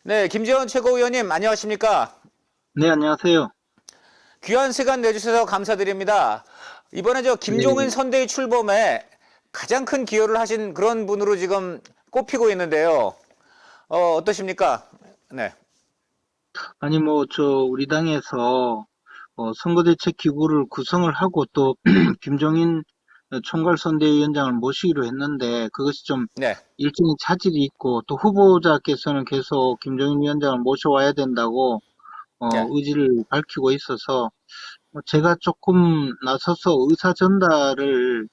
네, 김재원 최고위원님 안녕하십니까? 네, 안녕하세요. 귀한 시간 내주셔서 감사드립니다. 이번에 김종인 네. 선대위 출범에 가장 큰 기여를 하신 그런 분으로 지금 꼽히고 있는데요. 어떠십니까? 네. 아니, 우리 당에서, 선거대책기구를 구성을 하고 또, 김종인 총괄선대위원장을 모시기로 했는데, 그것이 좀 네. 일정이 차질이 있고, 또 후보자께서는 계속 김종인 위원장을 모셔와야 된다고, 네. 의지를 밝히고 있어서, 제가 조금 나서서 의사 전달을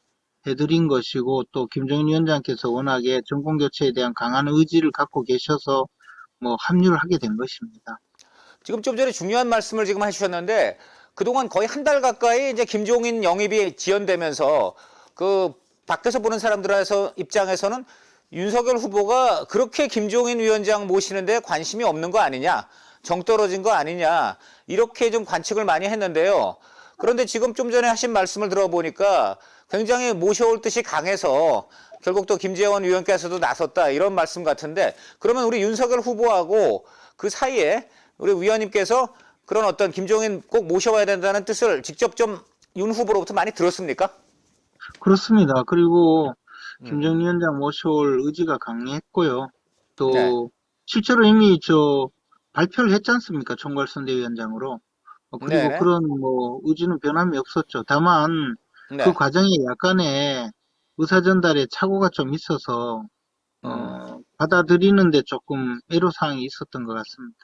해드린 것이고, 또 김종인 위원장께서 워낙에 정권교체에 대한 강한 의지를 갖고 계셔서, 합류를 하게 된 것입니다. 지금 좀 전에 중요한 말씀을 지금 해주셨는데 그동안 거의 한 달 가까이 이제 김종인 영입이 지연되면서 그 밖에서 보는 사람들에서 입장에서는 윤석열 후보가 그렇게 김종인 위원장 모시는데 관심이 없는 거 아니냐, 정 떨어진 거 아니냐 이렇게 좀 관측을 많이 했는데요. 그런데 지금 좀 전에 하신 말씀을 들어보니까 굉장히 모셔올 뜻이 강해서 결국 또 김재원 위원께서도 나섰다 이런 말씀 같은데 그러면 우리 윤석열 후보하고 그 사이에 우리 위원님께서 그런 어떤 김종인 꼭 모셔와야 된다는 뜻을 직접 좀 윤 후보로부터 많이 들었습니까? 그렇습니다. 그리고 김정일 음, 위원장 모셔올 의지가 강했고요. 네, 또 실제로 이미 발표를 했지 않습니까? 총괄선대위원장으로. 그리고 네네, 그런 의지는 변함이 없었죠. 다만 그 네, 과정에 약간의 의사 전달에 착오가 좀 있어서 음. 받아들이는데 조금 애로사항이 있었던 것 같습니다.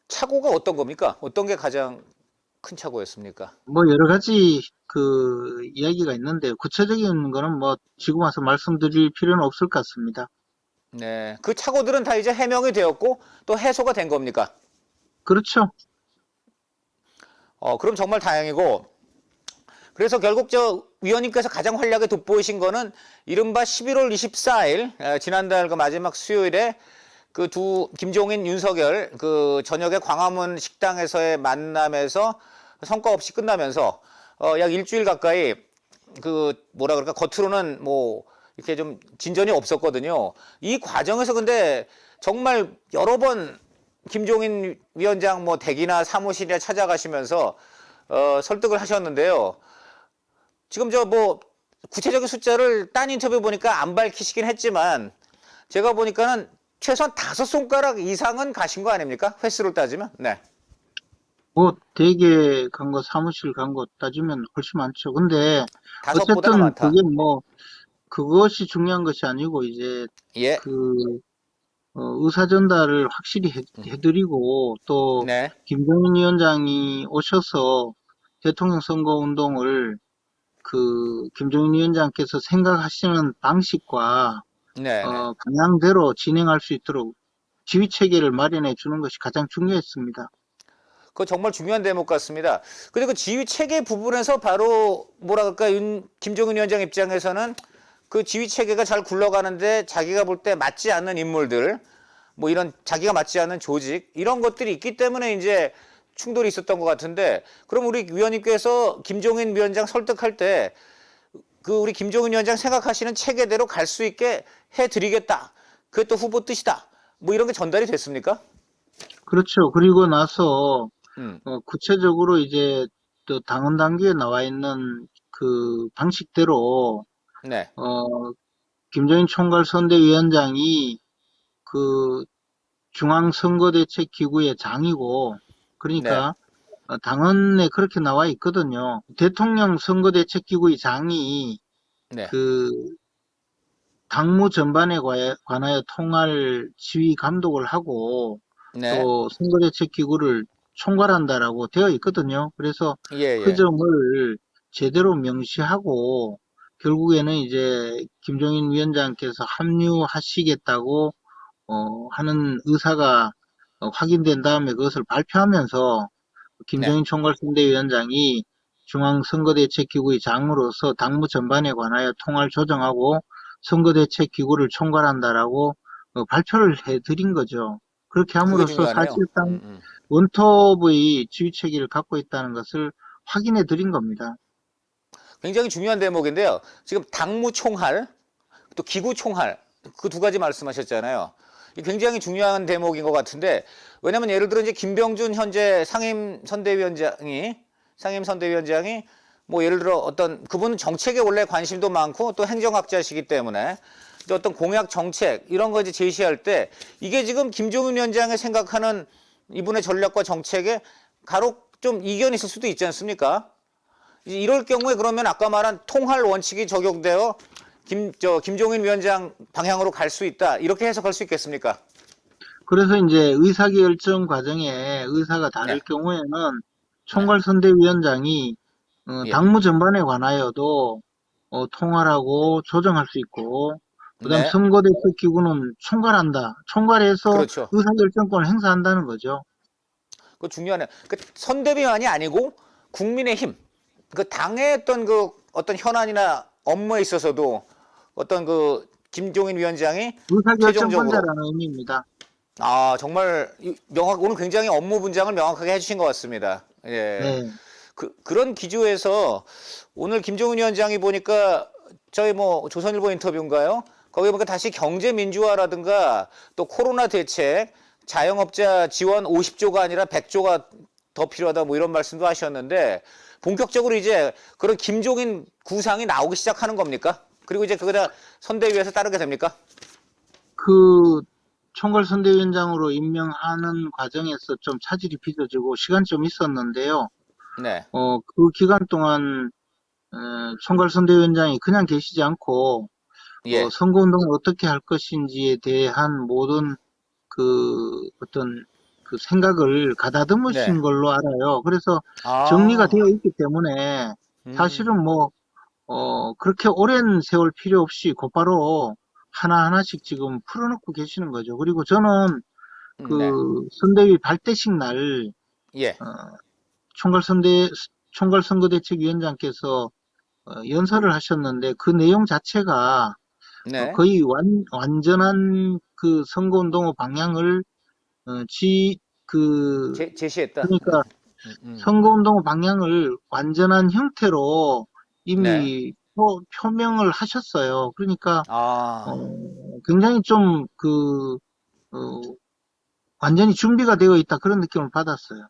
착오가 어떤 겁니까? 어떤 게 가장 큰 착오였습니까? 여러 가지 그 이야기가 있는데 구체적인 거는 지금 와서 말씀드릴 필요는 없을 것 같습니다. 네, 그 착오들은 다 이제 해명이 되었고 또 해소가 된 겁니까? 그렇죠. 그럼 정말 다행이고 그래서 결국 위원님께서 가장 활약에 돋보이신 거는 이른바 11월 24일 지난달 그 마지막 수요일에 그 김종인 윤석열 그 저녁에 광화문 식당에서의 만남에서 성과 없이 끝나면서 약 일주일 가까이 그 뭐라 그럴까 겉으로는 뭐 이렇게 좀 진전이 없었거든요. 이 과정에서 근데 정말 여러 번 김종인 위원장 뭐 댁이나 사무실이나 찾아가시면서 설득을 하셨는데요. 지금 구체적인 숫자를 딴 인터뷰 보니까 안 밝히시긴 했지만 제가 보니까는 최소한 5손가락 이상은 가신 거 아닙니까? 횟수를 따지면. 네. 대개 간 거, 사무실 간 거 따지면 훨씬 많죠. 근데, 5보다가 어쨌든 많다. 그것이 중요한 것이 아니고, 이제, 예. 그, 의사 전달을 확실히 해드리고, 또, 네. 김종인 위원장이 오셔서 대통령 선거 운동을 김종인 위원장께서 생각하시는 방식과, 네네. 방향대로 진행할 수 있도록 지휘 체계를 마련해 주는 것이 가장 중요했습니다. 그거 정말 중요한 대목 같습니다. 근데 그 지휘 체계 부분에서 바로 뭐라 그럴까 김종인 위원장 입장에서는 그 지휘 체계가 잘 굴러가는데 자기가 볼 때 맞지 않는 인물들 뭐 이런 자기가 맞지 않는 조직 이런 것들이 있기 때문에 이제 충돌이 있었던 것 같은데 그럼 우리 위원님께서 김종인 위원장 설득할 때 그 우리 김종인 위원장 생각하시는 체계대로 갈 수 있게 해드리겠다. 그게 또 후보 뜻이다. 뭐 이런 게 전달이 됐습니까? 그렇죠. 그리고 나서 음, 구체적으로 이제 또 당헌 당규에 나와 있는 그 방식대로 네, 어, 김정인 총괄선대위원장이 그 중앙선거대책기구의 장이고 네, 그러니까 당헌에 그렇게 나와 있거든요. 대통령 선거대책기구의 장이 네, 그 당무 전반에 관하여 통할 지휘 감독을 하고 네, 또 선거대책기구를 총괄한다라고 되어 있거든요. 그래서 예, 그 예. 점을 제대로 명시하고 결국에는 이제 김종인 위원장께서 합류하시겠다고 하는 의사가 확인된 다음에 그것을 발표하면서 네. 김종인 총괄선대위원장이 중앙선거대책기구의 장으로서 당무 전반에 관하여 통할 조정하고 선거대책기구를 총괄한다라고 발표를 해드린 거죠. 그렇게 그게 함으로써 중요하네요. 사실상 원톱의 지휘체계를 갖고 있다는 것을 확인해 드린 겁니다. 굉장히 중요한 대목인데요. 지금 당무총할, 또 기구총할, 그 두 가지 말씀하셨잖아요. 굉장히 중요한 대목인 것 같은데, 왜냐면 예를 들어 이제 김병준 현재 상임선대위원장이 뭐 예를 들어 어떤 그분은 정책에 원래 관심도 많고 또 행정학자시기 때문에 또 어떤 공약 정책 이런 거 이제 제시할 때 이게 지금 김종인 위원장이 생각하는 이분의 전략과 정책에 가로 좀 이견이 있을 수도 있지 않습니까? 이럴 경우에 그러면 아까 말한 통할 원칙이 적용되어 김종인 위원장 방향으로 갈 수 있다. 이렇게 해석할 수 있겠습니까? 그래서 이제 의사결정 과정에 의사가 다를 네. 경우에는 네. 총괄선대위원장이 예. 당무 전반에 관하여도 통할하고 조정할 수 있고, 그다음 네. 선거대책 기구는 총괄한다. 총괄해서 그렇죠. 의사결정권을 행사한다는 거죠. 그 중요하네요. 그 선대위만이 아니고 국민의힘 그 당의 어떤 그 어떤 현안이나 업무에 있어서도 어떤 그 김종인 위원장이 최종적으로 의사결정권자라는 의미입니다. 정말 오늘 굉장히 업무 분장을 명확하게 해주신 것 같습니다. 예. 네. 그런 기조에서 오늘 김종인 위원장이 보니까 저희 뭐 조선일보 인터뷰인가요? 거기 보니까 다시 경제 민주화라든가 또 코로나 대책, 자영업자 지원 50조가 아니라 100조가 더 필요하다 뭐 이런 말씀도 하셨는데 본격적으로 이제 그런 김종인 구상이 나오기 시작하는 겁니까? 그리고 이제 그거다 선대위에서 따르게 됩니까? 그 총괄선대위원장으로 임명하는 과정에서 좀 차질이 빚어지고 시간이 좀 있었는데요. 네. 그 기간 동안 총괄선대위원장이 그냥 계시지 않고 예. 선거운동을 어떻게 할 것인지에 대한 모든 어떤 그 생각을 네. 가다듬으신 걸로 알아요. 그래서 정리가 아. 되어 있기 때문에 음. 사실은 뭐 그렇게 오랜 세월 필요 없이 곧바로 하나하나씩 지금 풀어놓고 계시는 거죠. 그리고 저는 네. 선대위 발대식 날 예. 어, 총괄선거대책위원장께서 연설을 하셨는데 그 내용 자체가 네. 거의 완전한 그 선거운동의 방향을 어, 지, 그, 제시했다. 그러니까 음. 선거운동의 방향을 완전한 형태로 네. 이미 표명을 하셨어요. 그러니까 아. 굉장히 좀 어, 완전히 준비가 되어 있다 그런 느낌을 받았어요.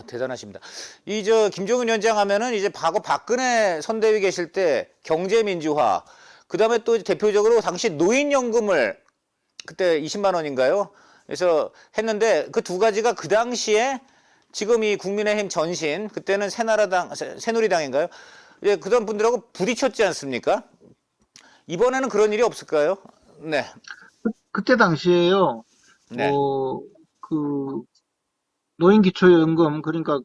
대단하십니다. 김종인 위원장 하면은 이제 과거 박근혜 선대위 계실 때 경제 민주화, 그다음에 또 대표적으로 당시 노인연금을 그때 20만 원인가요? 그래서 했는데 그 두 가지가 그 당시에 지금 이 국민의힘 전신 그때는 새누리당인가요? 예, 그런 분들하고 부딪혔지 않습니까? 이번에는 그런 일이 없을까요? 네. 그때 당시에요, 네. 어, 그, 노인기초연금, 그러니까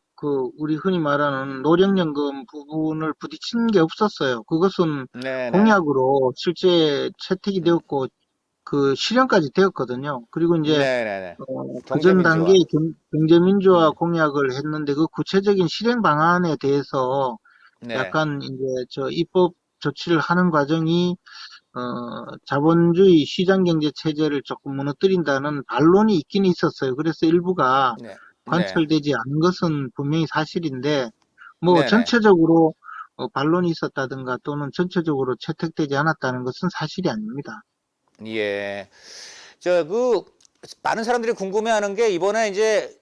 우리 흔히 말하는 노령연금 부분을 부딪힌 게 없었어요. 그것은 네네. 공약으로 실제 채택이 되었고, 실현까지 되었거든요. 그리고 이제, 네네네. 경제 그전 단계에 민주화. 경제민주화 음. 공약을 했는데 그 구체적인 실행 방안에 대해서 네. 약간 이제 입법 조치를 하는 과정이 자본주의 시장경제 체제를 조금 무너뜨린다는 반론이 있긴 있었어요. 그래서 일부가 네. 네. 관철되지 않은 것은 분명히 사실인데, 뭐 네네. 전체적으로 반론이 있었다든가 또는 전체적으로 채택되지 않았다는 것은 사실이 아닙니다. 예. 많은 사람들이 궁금해하는 게 이번에 이제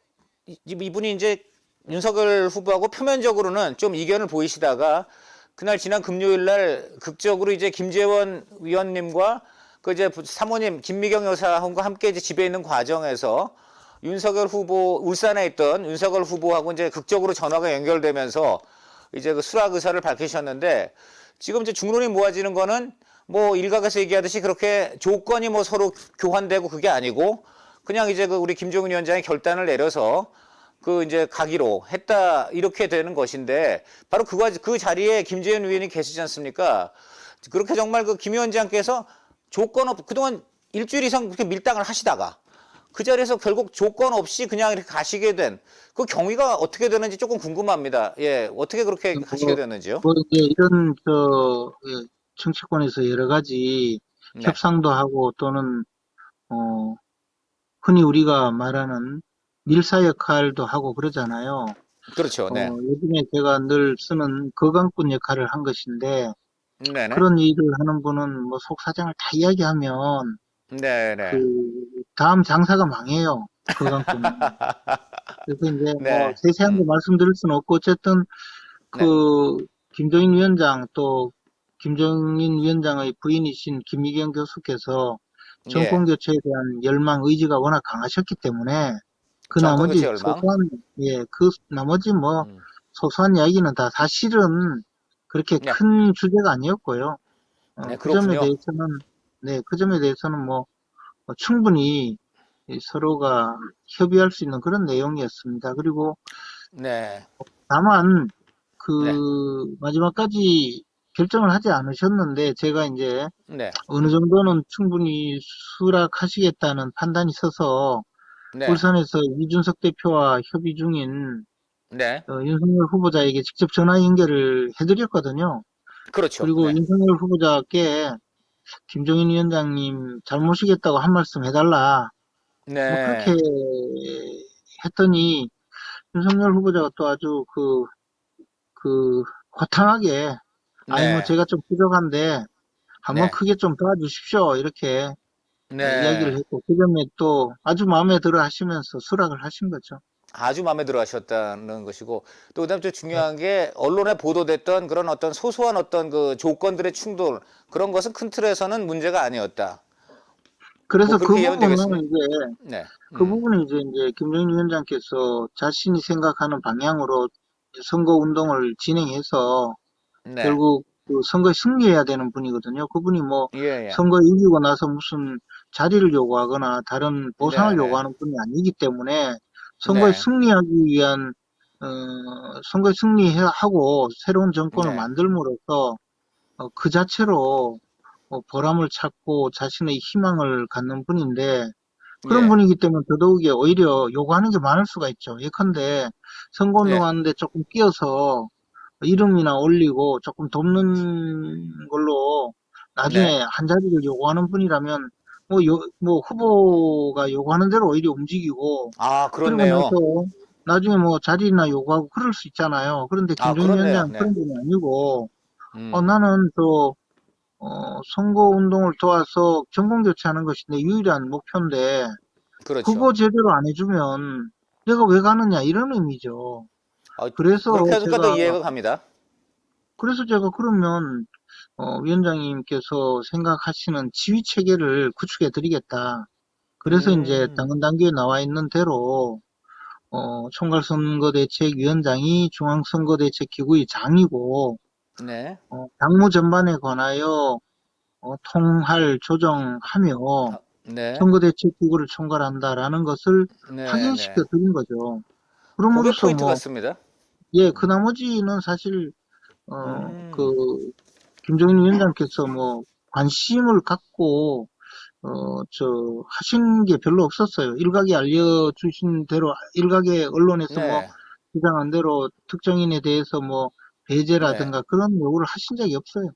이분이 이제 윤석열 후보하고 표면적으로는 좀 이견을 보이시다가 그날 지난 금요일 날 극적으로 이제 김재원 위원님과 그 이제 사모님 김미경 여사와 함께 이제 집에 있는 과정에서 윤석열 후보 울산에 있던 윤석열 후보하고 이제 극적으로 전화가 연결되면서 이제 그 수락 의사를 밝히셨는데 지금 이제 중론이 모아지는 거는 뭐 일각에서 얘기하듯이 그렇게 조건이 뭐 서로 교환되고 그게 아니고 그냥 이제 그 우리 김종인 위원장이 결단을 내려서 그 이제 가기로 했다 이렇게 되는 것인데 바로 그 자리에 김재현 위원이 계시지 않습니까? 그렇게 정말 그 김 위원장께서 조건 없 그동안 일주일 이상 그렇게 밀당을 하시다가 그 자리에서 결국 조건 없이 그냥 이렇게 가시게 된 그 경위가 어떻게 되는지 조금 궁금합니다. 예, 어떻게 그렇게 하시게 뭐, 됐는지요? 이제 이런 정치권에서 여러 가지 네, 협상도 하고 또는 어, 흔히 우리가 말하는 밀사 역할도 하고 그러잖아요. 그렇죠. 네, 요즘에 제가 늘 쓰는 거강꾼 역할을 한 것인데 네네, 그런 일을 하는 분은 뭐 속사정을 다 이야기하면 네네. 다음 장사가 망해요. 그강 때문에. 그래서 이제 뭐 네. 세세한 거 말씀드릴 수는 없고 어쨌든 네. 그 김종인 위원장 또 김종인 위원장의 부인이신 김미경 교수께서 예. 정권 교체에 대한 열망 의지가 워낙 강하셨기 때문에 그 정권 교체 나머지 열망. 소소한 그 나머지 뭐 음. 소소한 이야기는 다 사실은 그렇게 네. 큰 주제가 아니었고요. 네, 그 점에 그렇군요. 대해서는 그 점에 대해서는 뭐 충분히 이 서로가 협의할 수 있는 그런 내용이었습니다. 그리고 네. 다만 네. 마지막까지 결정을 하지 않으셨는데 제가 이제 네. 어느 정도는 충분히 수락하시겠다는 판단이 서서 네. 울산에서 이준석 대표와 협의 중인 네. 윤석열 후보자에게 직접 전화 연결을 해드렸거든요. 그렇죠. 그리고 네. 윤석열 후보자께 김종인 위원장님 잘 모시겠다고 한 말씀 해달라. 뭐 그렇게 네. 했더니 윤석열 후보자가 또 아주 호탕하게 아니 뭐 네. 제가 좀 부족한데 한번 네. 크게 좀 도와주십시오. 이렇게 이야기를 네. 했고 그 점에 또 아주 마음에 들어 하시면서 수락을 하신 거죠. 아주 마음에 들어 하셨다는 것이고, 또 그다음에 또 네. 중요한 게 언론에 보도됐던 그런 어떤 소소한 어떤 그 조건들의 충돌, 그런 것은 큰 틀에서는 문제가 아니었다. 뭐 그래서 그렇게 이해하면 되겠습니까? 네. 그 부분은 이제 김정인 위원장께서 자신이 생각하는 방향으로 선거 운동을 진행해서 네. 결국 그 선거에 승리해야 되는 분이거든요. 그분이 뭐 예, 예. 선거에 이기고 나서 무슨 자리를 요구하거나 다른 보상을 네, 네. 요구하는 분이 아니기 때문에 선거에 네. 승리하기 위한 어, 선거에 승리하고 새로운 정권을 네. 만들므로써 그 자체로 보람을 찾고 자신의 희망을 갖는 분인데 그런 예. 분이기 때문에 더더욱이 오히려 요구하는 게 많을 수가 있죠. 예컨대 예. 선거운동하는데 조금 끼어서 이름이나 올리고 조금 돕는 걸로 네. 나중에 한 자리를 요구하는 분이라면 뭐 후보가 요구하는 대로 오히려 움직이고 아, 그리고 나서 그렇네요. 나중에 뭐 자리나 요구하고 그럴 수 있잖아요. 그런데 아, 김종인 그렇네요. 위원장은 네. 그런 분이 아니고 음. 나는 선거 운동을 도와서 정권 교체하는 것이 내 유일한 목표인데 그렇죠. 후보 제대로 안 해주면 내가 왜 가느냐 이런 의미죠. 아, 그래서 그렇게 하니까 더 제가 이해가 갑니다. 그러면 위원장님께서 생각하시는 지휘 체계를 구축해 드리겠다. 그래서 이제 음. 당헌 당규에 나와 있는 대로 총괄선거대책위원장이 중앙선거대책기구의 장이고 네. 당무 전반에 관하여 통할 조정하며 아, 네. 선거대책기구를 총괄한다라는 것을 네, 네. 확인시켜 드린 거죠. 그게 그럼으로써 포인트 뭐, 같습니다. 그 나머지는 사실, 음. 그, 김정인 위원장께서 뭐, 관심을 갖고, 하신 게 별로 없었어요. 일각에 알려주신 대로, 일각의 언론에서 뭐, 네. 주장한 대로 특정인에 대해서 뭐, 네. 배제라든가 그런 요구를 하신 적이 없어요.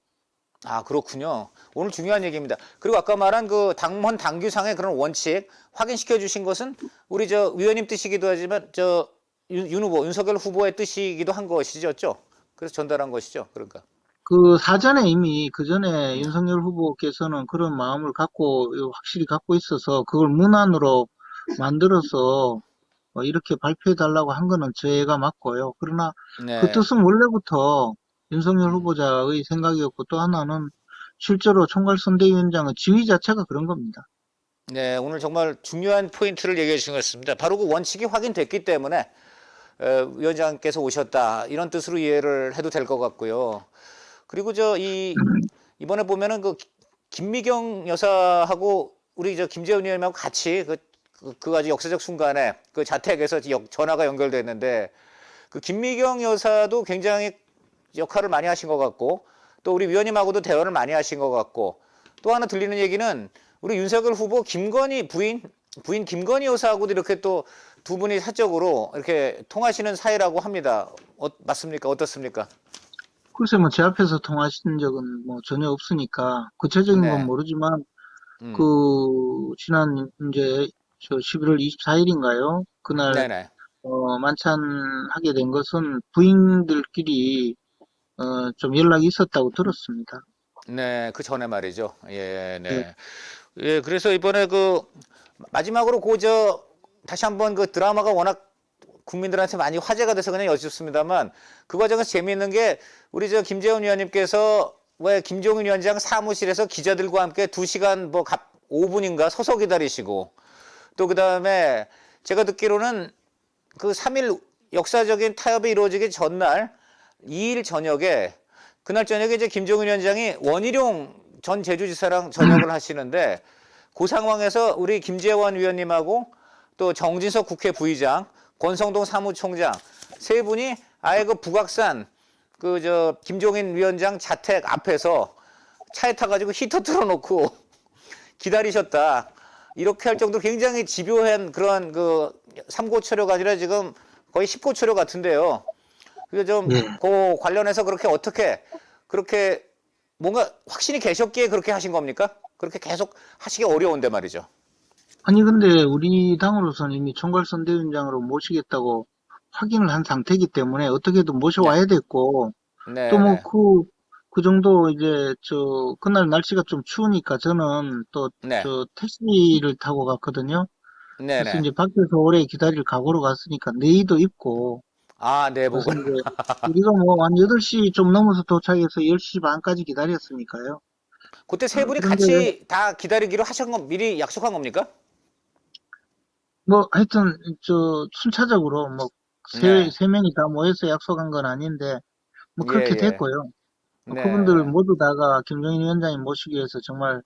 아, 그렇군요. 오늘 중요한 얘기입니다. 그리고 아까 말한 그 당헌 당규상의 그런 원칙 확인시켜 주신 것은 우리 저 위원님 뜻이기도 하지만 저 윤 후보, 윤석열 후보의 뜻이기도 한 것이죠. 그래서 전달한 것이죠. 그러니까. 그 사전에 이미 그 전에 네. 윤석열 후보께서는 그런 마음을 갖고 확실히 갖고 있어서 그걸 문안으로 만들어서 이렇게 발표해 달라고 한 거는 저희가 맞고요. 그러나 그 네. 뜻은 원래부터 윤석열 음. 후보자의 생각이었고 또 하나는 실제로 총괄선대위원장의 지위 자체가 그런 겁니다. 네, 오늘 정말 중요한 포인트를 얘기해 주신 것 같습니다. 바로 그 원칙이 확인됐기 때문에 위원장께서 오셨다 이런 뜻으로 이해를 해도 될 것 같고요. 그리고 이번에 보면은 그 김미경 여사하고 우리 저 김재원 의원님하고 같이 그 아주 역사적 순간에 그 자택에서 전화가 연결됐는데 그 김미경 여사도 굉장히 역할을 많이 하신 것 같고 또 우리 위원님하고도 대화를 많이 하신 것 같고 또 하나 들리는 얘기는 우리 윤석열 후보 김건희 부인 김건희 여사하고도 이렇게 또 두 분이 사적으로 이렇게 통하시는 사이라고 합니다. 맞습니까? 어떻습니까? 글쎄 뭐 제 앞에서 통하신 적은 뭐 전혀 없으니까 구체적인 건 네. 모르지만 음. 그 지난 이제 저 11월 24일인가요? 그날 네네. 만찬하게 된 것은 부인들끼리 좀 연락이 있었다고 들었습니다. 네, 그 전에 말이죠. 예, 네. 네. 예, 그래서 이번에 마지막으로 다시 한번 그 드라마가 워낙 국민들한테 많이 화제가 돼서 그냥 여쭙습니다만 그 과정에서 재미있는 게 우리 김재원 위원님께서 왜 김종인 위원장 사무실에서 기자들과 함께 2시간 5분인가 서서 기다리시고 또 그다음에 제가 듣기로는 그 3일 역사적인 타협이 이루어지기 전날 2일 저녁에 그날 저녁에 이제 김종인 위원장이 원희룡 전 제주지사랑 저녁을 하시는데 그 상황에서 우리 김재원 위원님하고 또 정진석 국회 부의장, 권성동 사무총장 세 분이 아예 그 북악산 김종인 위원장 자택 앞에서 차에 타가지고 히터 틀어놓고 기다리셨다. 이렇게 할 정도로 굉장히 집요한 그런 삼고초려가 아니라 지금 거의 10고초려 같은데요. 그게 그 관련해서 그렇게 뭔가 확신이 계셨기에 그렇게 하신 겁니까? 그렇게 계속 하시기 어려운데 말이죠. 아니, 근데 우리 당으로서는 이미 총괄선대위원장으로 모시겠다고 확인을 한 상태이기 때문에 어떻게든 모셔와야 됐고, 네. 또 그 정도 이제, 그날 날씨가 좀 추우니까 저는 또, 네. 택시를 타고 갔거든요. 네. 그래서 이제 밖에서 오래 기다릴 각오로 갔으니까 내의도 있고, 아, 네, 그래서 보고. 이제 우리가 한 8시 좀 넘어서 도착해서 10시 반까지 기다렸으니까요. 그때 세 분이 그런데 같이 다 기다리기로 하신 건 미리 약속한 겁니까? 하여튼, 순차적으로, 네. 세 명이 다 모여서 약속한 건 아닌데, 예, 그렇게 예. 됐고요. 그분들 네. 모두 다가 김종인 위원장이 모시기 위해서 정말,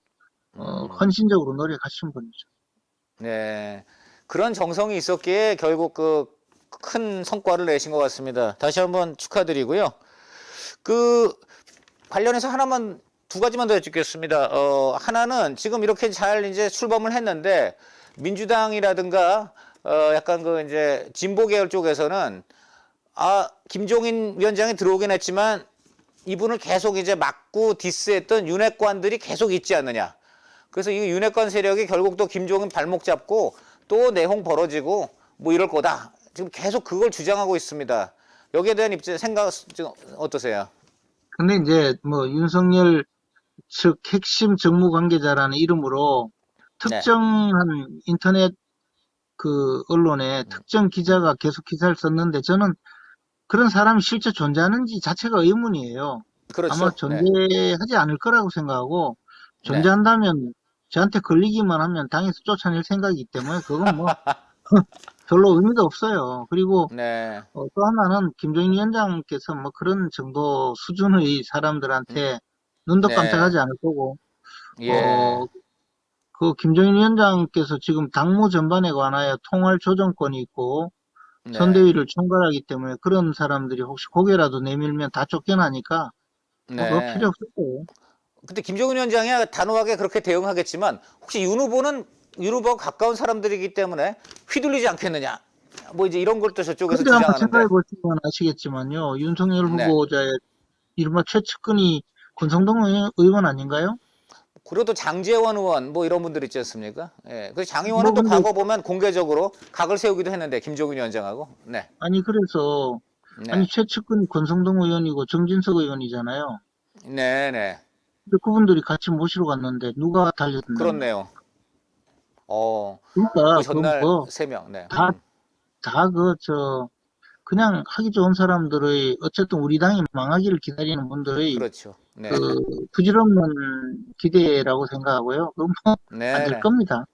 음. 헌신적으로 노력하신 분이죠. 네. 그런 정성이 있었기에 결국 큰 성과를 내신 것 같습니다. 다시 한번 축하드리고요. 관련해서 두 가지만 더 여쭙겠습니다. 하나는 지금 이렇게 잘 이제 출범을 했는데 민주당이라든가 약간 이제 진보 계열 쪽에서는 김종인 위원장이 들어오긴 했지만 이분을 계속 이제 막고 디스했던 윤핵관들이 계속 있지 않느냐. 그래서 이 윤핵관 세력이 결국 또 김종인 발목 잡고 또 내홍 벌어지고 이럴 거다. 지금 계속 그걸 주장하고 있습니다. 여기에 대한 생각 어떠세요? 근데 이제, 윤석열 측 핵심 정무 관계자라는 이름으로 네. 특정한 인터넷 언론에 특정 기자가 계속 기사를 썼는데 저는 그런 사람이 실제 존재하는지 자체가 의문이에요. 아마 그렇죠. 네. 존재하지 않을 거라고 생각하고, 네. 존재한다면 저한테 걸리기만 하면 당에서 쫓아낼 생각이기 때문에 그건 별로 의미도 없어요. 그리고 네. 또 하나는 김종인 위원장께서 그런 정도 수준의 사람들한테 눈도 네. 깜짝하지 않을 거고, 예. 김종인 위원장께서 지금 당무 전반에 관하여 통할 조정권이 있고, 네. 선대위를 총괄하기 때문에 그런 사람들이 혹시 고개라도 내밀면 다 쫓겨나니까 그거 네. 필요 없을 거예요. 근데 김종인 위원장이 단호하게 그렇게 대응하겠지만 혹시 윤 후보와 가까운 사람들이기 때문에 휘둘리지 않겠느냐. 이제 이런 걸 또 저쪽에서 근데 아마 생각해 주장하는데. 보시면 아시겠지만요. 윤석열 네. 후보자의 이른바 최측근이 권성동 의원 아닌가요? 그래도 장제원 의원 이런 분들 있지 않습니까? 예. 그 장 의원은 또 근데 과거 보면 공개적으로 각을 세우기도 했는데 김종인 위원장하고. 네. 그래서 네. 최측근이 권성동 의원이고 정진석 의원이잖아요. 네, 네. 근데 그분들이 같이 모시러 갔는데 누가 달려든답니까? 그렇네요. 그 그러니까 전날 세 명. 네. 다 그냥 하기 좋은 사람들의 어쨌든 우리 당이 망하기를 기다리는 분들의 그렇죠. 네. 부질없는 기대라고 생각하고요. 그건 안 네, 될 네. 겁니다.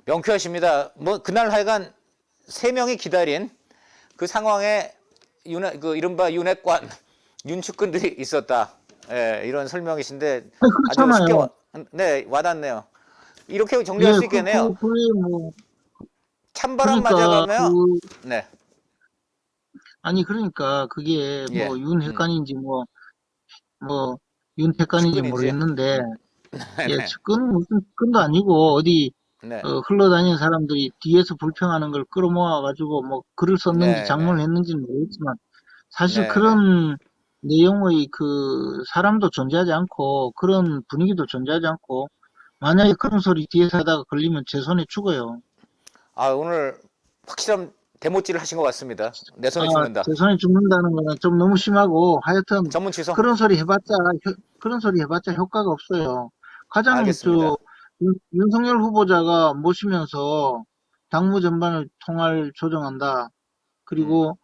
명쾌하십니다. 그날 하여간 세 명이 기다린 그 상황에 이른바 윤핵관, 윤측근들이 있었다. 예, 이런 설명이신데 아니, 아주 쉽게 그렇잖아요. 네, 와닿네요. 이렇게 예, 정리할 수 있겠네요. 그게 찬바람 그러니까 맞아가며 네, 그러니까 그게 예, 윤핵관인지 윤핵관인지 측근인지. 모르겠는데, 네, 예, 네, 측근은 무슨 측근도 아니고 어디 네, 흘러다니는 사람들이 뒤에서 불평하는 걸 끌어모아가지고 글을 썼는지 네, 네, 장문을 했는지는 모르겠지만 사실 네, 네. 그런 내용의 사람도 존재하지 않고 그런 분위기도 존재하지 않고 만약에 그런 소리 뒤에서 하다가 걸리면 제 손에 죽어요. 오늘 확실한 대못질을 하신 것 같습니다. 내 손에 죽는다. 제 손에 죽는다는 거는 좀 너무 심하고 하여튼 전문 취소. 그런 소리 해봤자 효과가 없어요. 가장 알겠습니다. 윤석열 후보자가 모시면서 당무 전반을 통할 조정한다. 음. 그리고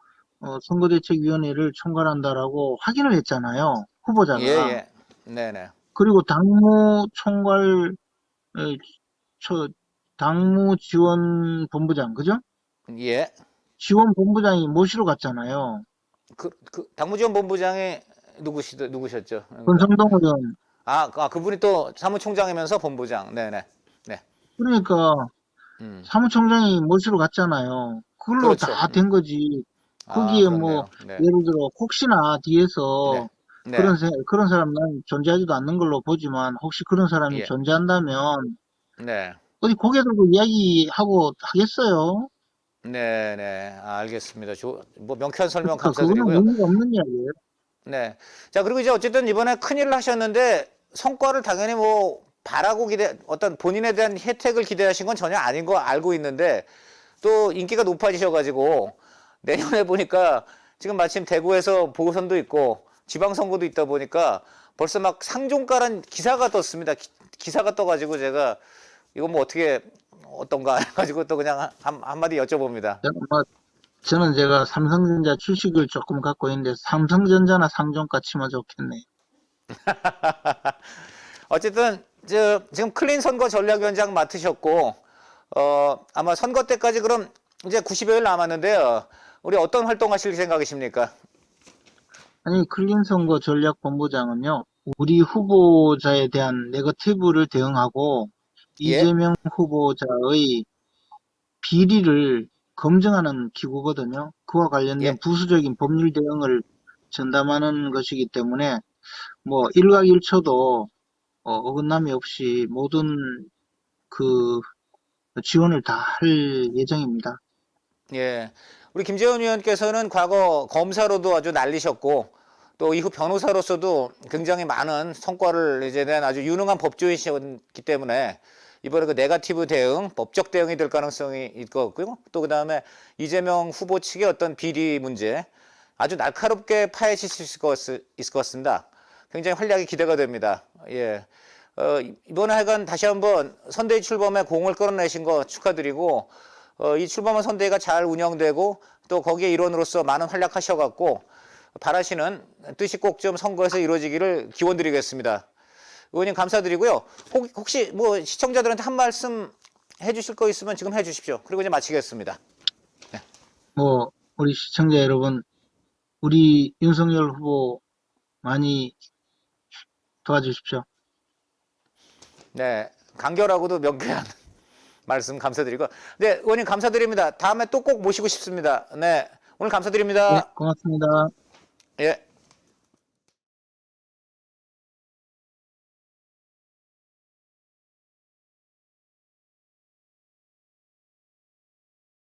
선거대책위원회를 총괄한다라고 확인을 했잖아요. 예, 후보자가. 예. 네네. 그리고 당무 총괄, 에, 당무 지원 본부장, 그죠? 예. 지원 본부장이 모시러 갔잖아요. 당무지원본부장이 누구셨죠? 그러니까. 권성동 의원. 그분이 또 사무총장이면서 본부장. 네네. 네. 그러니까 음. 사무총장이 모시러 갔잖아요. 그걸로 그렇죠. 다 된 거지. 아, 거기에 뭐 그렇네요. 네. 예를 들어 혹시나 네. 뒤에서 네. 그런 사람은 존재하지도 않는 걸로 보지만 혹시 그런 사람이 예. 존재한다면 네. 어디 고개 들고 이야기하고 하겠어요? 네네. 알겠습니다. 뭐 명쾌한 설명 그러니까 그거는 감사드리고요. 의미가 없는 이야기예요. 네. 자, 그리고 이제 어쨌든 이번에 큰일을 하셨는데 성과를 당연히 뭐 바라고 어떤 본인에 대한 혜택을 기대하신 건 전혀 아닌 거 알고 있는데 또 인기가 높아지셔가지고 내년에 보니까 지금 마침 대구에서 보선도 있고 지방선거도 있다 보니까 벌써 막 상종가란 기사가 떴습니다. 기사가 떠가지고 제가 이거 뭐 어떻게 어떤가 해가지고 또 그냥 한마디 여쭤봅니다. 저는 제가 삼성전자 주식을 조금 갖고 있는데 삼성전자나 상종가 치면 좋겠네요. 어쨌든 지금 클린 선거 전략위원장 맡으셨고 아마 선거 때까지 그럼 이제 90여일 남았는데요. 우리 어떤 활동하실 생각이십니까? 아니, 클린 선거 전략본부장은요, 우리 후보자에 대한 네거티브를 대응하고 예, 이재명 후보자의 비리를 검증하는 기구거든요. 그와 관련된 예, 부수적인 법률 대응을 전담하는 것이기 때문에 뭐 일각일초도 어긋남이 없이 모든 그 지원을 다 할 예정입니다. 예. 우리 김재원 의원께서는 과거 검사로도 아주 날리셨고 또 이후 변호사로서도 굉장히 많은 성과를 이제 낸 아주 유능한 법조인이셨기 때문에 이번에 그 네거티브 대응, 법적 대응이 될 가능성이 있을 것 같고요. 또 그다음에 이재명 후보 측의 어떤 비리 문제 아주 날카롭게 파헤칠 수 있을 것 같습니다. 굉장히 활약이 기대가 됩니다. 예. 이번에 하여간 다시 한번 선대위 출범에 공을 끌어내신 거 축하드리고 이 출범한 선대위가 잘 운영되고 또 거기에 일원으로서 많은 활약하셔갖고 바라시는 뜻이 꼭 좀 선거에서 이루어지기를 기원드리겠습니다. 의원님 감사드리고요. 혹시 뭐 시청자들한테 한 말씀 해주실 거 있으면 지금 해주십시오. 그리고 이제 마치겠습니다. 뭐 우리 시청자 여러분, 우리 윤석열 후보 많이 도와주십시오. 네, 간결하고도 명쾌한 말씀 감사드리고, 네, 의원님 감사드립니다. 다음에 또 꼭 모시고 싶습니다. 네, 오늘 네, 감사드립니다. 고맙습니다. 예.